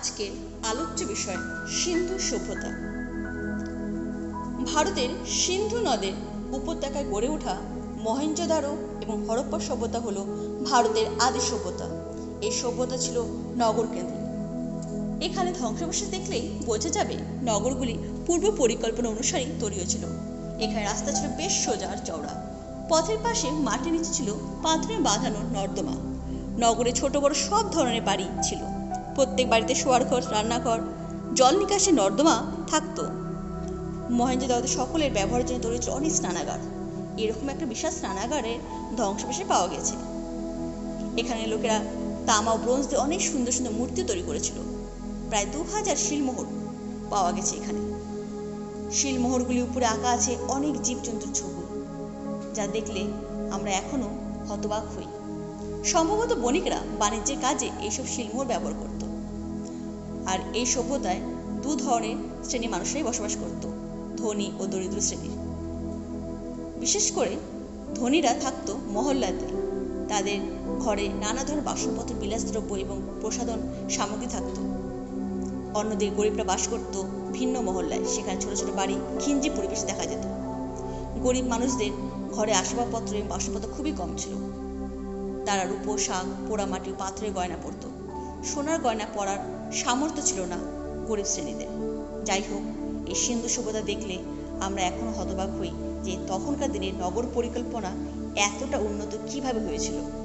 আজকের আলোচ্য বিষয় সিন্ধু সভ্যতা। ভারতের সিন্ধু নদের উপত্যকায় গড়ে ওঠা মহেঞ্জোদারো এবং হরপ্পা সভ্যতা হলো ভারতের আদি সভ্যতা। এই সভ্যতা ছিল নগর কেন্দ্রিক। এখানে ধ্বংসাবশেষ দেখলেই বোঝা যাবে নগরগুলি পূর্ব পরিকল্পনা অনুসারেই তৈরি হয়েছিল। এখানে রাস্তা ছিল বেশ সোজা আর চওড়া। পথের পাশে মাটির নিচে ছিল পাথরে বাঁধানো নর্দমা। নগরে ছোট বড় সব ধরনের বাড়ি ছিল। প্রত্যেক বাড়িতে শোয়ার ঘর, রান্নাঘর, জল নিকাশি নর্দমা থাকতো। মহেঞ্জোদারোতে সকলের ব্যবহারের জন্য তৈরি ছিল অনেক স্নানাগার। এরকম একটা বিশাল স্নানাগারের ধ্বংসাবশেষ পাওয়া গেছে। এখানে লোকেরা তামা ও ব্রোঞ্জ দিয়ে অনেক সুন্দর সুন্দর মূর্তি তৈরি করেছিল। প্রায় 2000 শিলমোহর পাওয়া গেছে এখানে। শিলমোহরগুলির উপরে আঁকা আছে অনেক জীবজন্তুর ছবি, যা দেখলে আমরা এখনো হতবাক হই। সম্ভবত বণিকরা বাণিজ্যের কাজে এইসব শিলমোহর ব্যবহার করত। আর এই সভ্যতায় দু ধরনের শ্রেণীর মানুষরাই বসবাস করত, ধনী ও দরিদ্র শ্রেণীর। বিশেষ করে ধনীরা থাকতো মহল্লাতে। তাদের ঘরে নানা ধরনের বাসনপত্র, বিলাসদ্রব্য এবং প্রসাধন সামগ্রী থাকত। অন্যদিকে গরিবরা বাস করত ভিন্ন মহল্লায়। সেখানে ছোট ছোট বাড়ি, ঘিঞ্জি পরিবেশ দেখা যেত। গরিব মানুষদের ঘরে আসবাবপত্র এবং বাসনপত্র খুবই কম ছিল। তারা রূপো, শাক, পোড়ামাটি ও পাথরের গয়না পরত। সোনার গয়না পরার সামর্থ্য ছিল না গরিব শ্রেণীদের। যাই হোক, এই সিন্ধু সভ্যতা দেখলে আমরা এখনো হতবাক হই যে তখনকার দিনে নগর পরিকল্পনা এতটা উন্নত কিভাবে হয়েছিল।